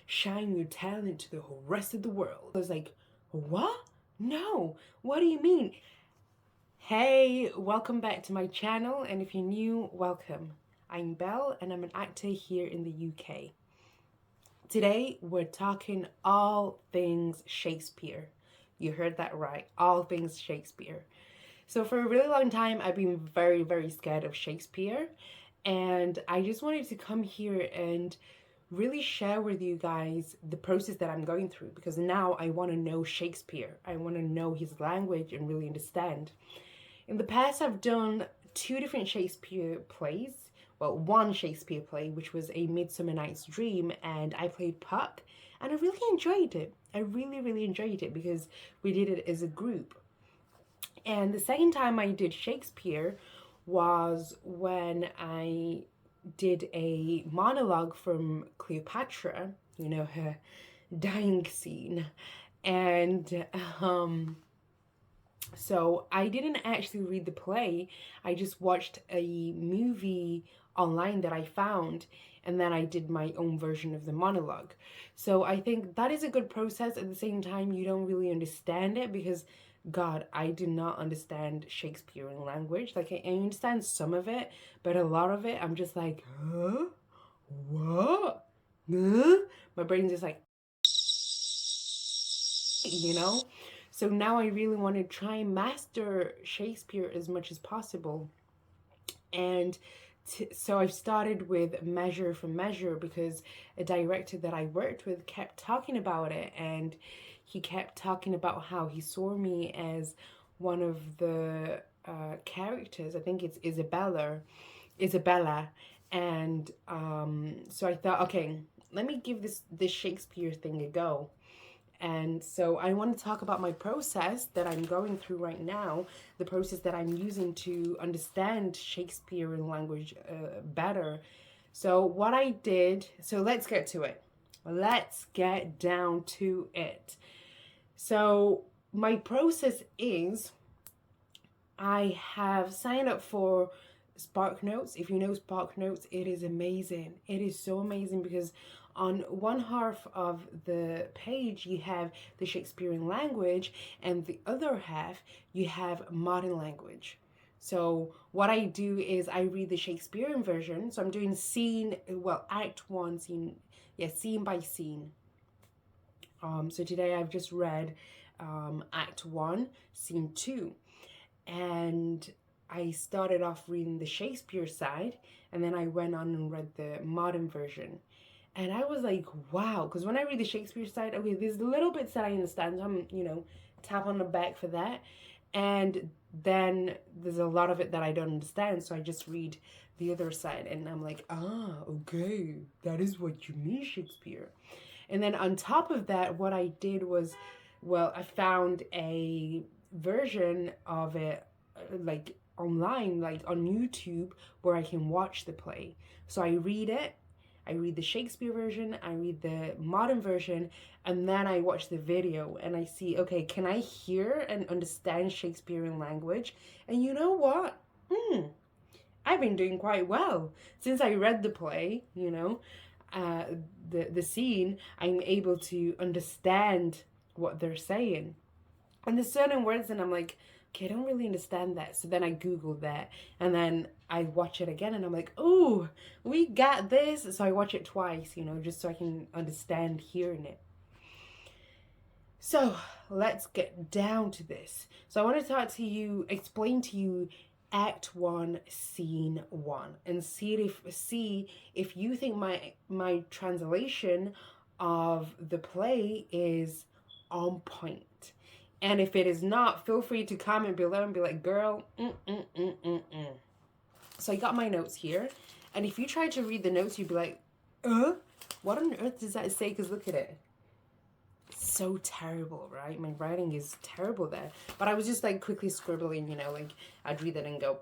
shine your talent to the whole rest of the world. I was like, what? No, what do you mean? Hey, welcome back to my channel, and if you're new, welcome. I'm Belle, and I'm an actor here in the UK. Today, we're talking all things Shakespeare. You heard that right, all things Shakespeare. So for a really long time, I've been very, very scared of Shakespeare, and I just wanted to come here and really share with you guys the process that I'm going through, because now I want to know Shakespeare. I want to know his language and really understand. In the past, I've done 2 different Shakespeare plays. Well, one Shakespeare play, which was A Midsummer Night's Dream, and I played Puck, and I really enjoyed it. I really, really enjoyed it because we did it as a group. And the second time I did Shakespeare was when I did a monologue from Cleopatra, you know, her dying scene. And so I didn't actually read the play. I just watched a movie online that I found, and then I did my own version of the monologue. So I think that is a good process. At the same time, you don't really understand it because, God, I do not understand Shakespearean language. Like, I understand some of it, but a lot of it, I'm just like, huh? What? Huh? My brain's just like, you know? So now I really want to try and master Shakespeare as much as possible. And so I've started with Measure for Measure because a director that I worked with kept talking about it, and he kept talking about how he saw me as one of the characters. I think it's Isabella. And so I thought, okay, let me give this Shakespeare thing a go. And so I want to talk about my process that I'm going through right now, the process that I'm using to understand Shakespearean language better. So what I did, so let's get to it. Let's get down to it. So my process is, I have signed up for Spark Notes. If you know Spark Notes, it is amazing. It is so amazing because on one half of the page you have the Shakespearean language, and the other half you have modern language. So what I do is I read the Shakespearean version. So I'm doing act 1, scene by scene. So today I've just read act 1, scene 2. And I started off reading the Shakespeare side, and then I went on and read the modern version. And I was like, wow, because when I read the Shakespeare side, okay, there's little bits that I understand, so I'm, tap on the back for that. And then there's a lot of it that I don't understand, so I just read the other side, and I'm like, okay, that is what you mean, Shakespeare. And then on top of that, what I did was, I found a version of it, like online, like on YouTube, where I can watch the play. So I read it, I read the Shakespeare version, I read the modern version, and then I watch the video and I see, okay, can I hear and understand Shakespearean language? And you know what? I've been doing quite well. Since I read the play, the scene, I'm able to understand what they're saying. And there's certain words and I'm like, okay, I don't really understand that. So then I Googled that, and then I watch it again and I'm like, oh, we got this. So I watch it twice, just so I can understand hearing it. So let's get down to this. So I want to explain to you Act 1, Scene 1, and see if you think my translation of the play is on point. And if it is not, feel free to comment below and be like, girl, So I got my notes here. And if you try to read the notes, you'd be like, what on earth does that say? Because look at it. It's so terrible, right? My writing is terrible there. But I was just like quickly scribbling, like I'd read it and go,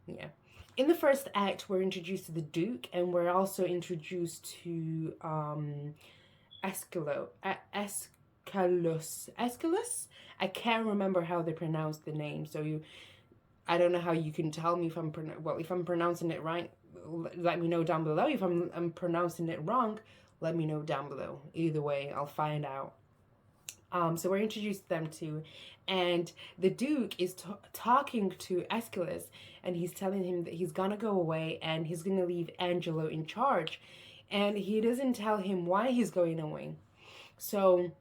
yeah. In the first act, we're introduced to the Duke, and we're also introduced to Aeschylus. I can't remember how they pronounce the name, so I don't know how you can tell me if I'm pronouncing it right. Let me know down below. If I'm pronouncing it wrong, let me know down below. Either way, I'll find out. So we're introduced to them too, and the Duke is talking to Aeschylus, and he's telling him that he's gonna go away and he's gonna leave Angelo in charge, and he doesn't tell him why he's going away. So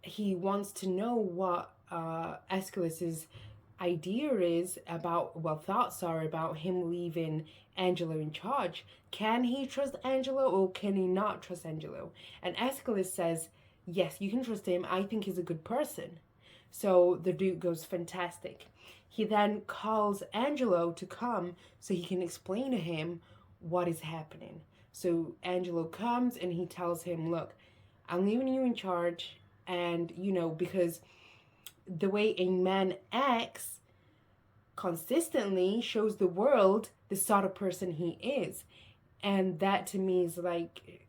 he wants to know what Aeschylus's idea is about, well, thoughts are about him leaving Angelo in charge. Can he trust Angelo or can he not trust Angelo? And Aeschylus says, yes, you can trust him. I think he's a good person. So the Duke goes, fantastic. He then calls Angelo to come so he can explain to him what is happening. So Angelo comes and he tells him, look, I'm leaving you in charge. And, you know, because the way a man acts consistently shows the world the sort of person he is. And that to me is like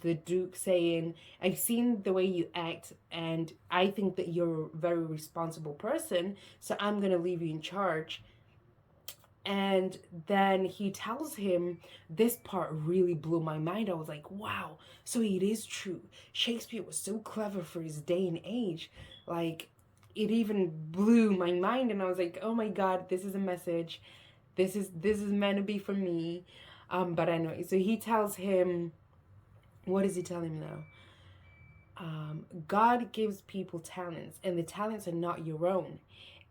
the Duke saying, I've seen the way you act and I think that you're a very responsible person, so I'm going to leave you in charge. And then he tells him, this part really blew my mind. I was like, wow, so it is true. Shakespeare was so clever for his day and age. Like, it even blew my mind, and I was like, oh my God, this is a message. This is meant to be for me. But anyway, so he tells him, what does he tell him now? God gives people talents, and the talents are not your own.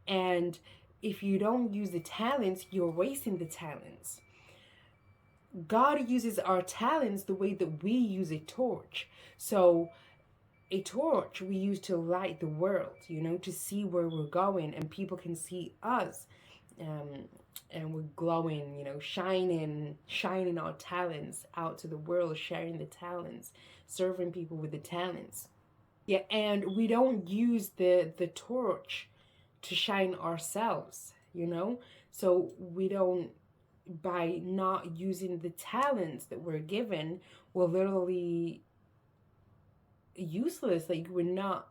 And if you don't use the talents, you're wasting the talents. God uses our talents the way that we use a torch. So a torch we use to light the world, you know, to see where we're going, and people can see us. And we're glowing, you know, shining our talents out to the world, sharing the talents, serving people with the talents. Yeah, and we don't use the torch to shine ourselves, you know? So we don't, by not using the talents that we're given, we're literally useless. Like we're not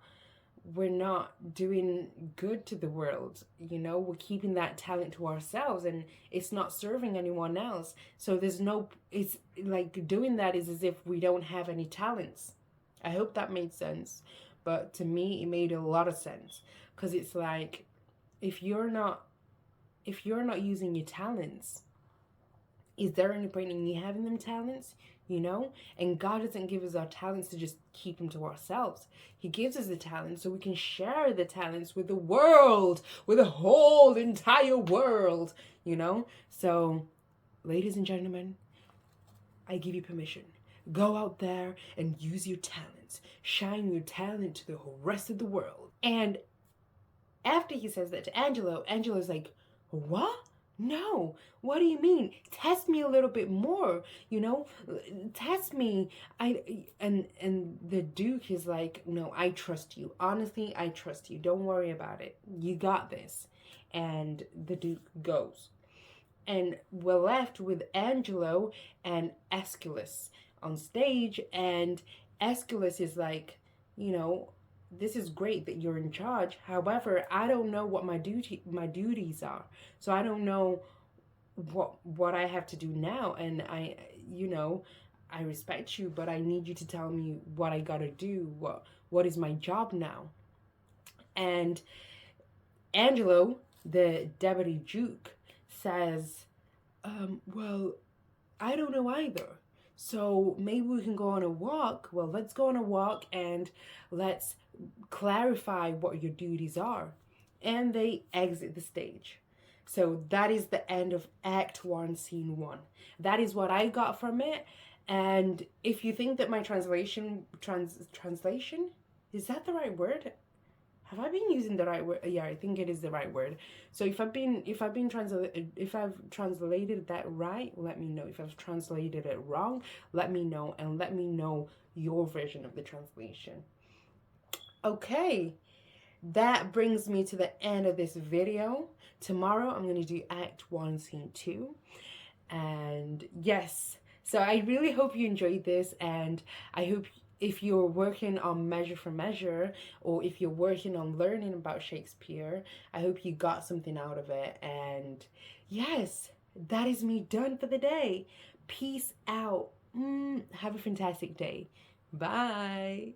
doing good to the world, you know? We're keeping that talent to ourselves and it's not serving anyone else. So there's no, it's like doing that is as if we don't have any talents. I hope that made sense. But to me, it made a lot of sense. Because it's like, if you're not using your talents, is there any point in you having them talents? You know? And God doesn't give us our talents to just keep them to ourselves. He gives us the talents so we can share the talents with the world, with the whole entire world, you know? So, ladies and gentlemen, I give you permission. Go out there and use your talents. Shine your talent to the whole rest of the world. And after he says that to Angelo, Angelo's like, what? No, what do you mean? Test me a little bit more, you know? Test me. And the Duke is like, no, I trust you. Honestly, I trust you. Don't worry about it. You got this. And the Duke goes. And we're left with Angelo and Aeschylus on stage, and Aeschylus is like, you know, this is great that you're in charge. However, I don't know what my duties are. So I don't know what I have to do now. And I, you know, I respect you, but I need you to tell me what I gotta do. What is my job now? And Angelo, the deputy duke, says, well, I don't know either. So maybe we can go on a walk. Well, let's go on a walk and let's clarify what your duties are. And they exit the stage. So that is the end of Act 1, Scene 1. That is what I got from it. And if you think that my translation, is that the right word? Have I been using the right word? Yeah, I think it is the right word. So if I've translated that right, let me know. If I've translated it wrong, let me know, and let me know your version of the translation. Okay, that brings me to the end of this video. Tomorrow I'm going to do Act 1, Scene 2. And yes, so I really hope you enjoyed this, and I hope if you're working on Measure for Measure, or if you're working on learning about Shakespeare, I hope you got something out of it. And yes, that is me done for the day. Peace out. Have a fantastic day. Bye.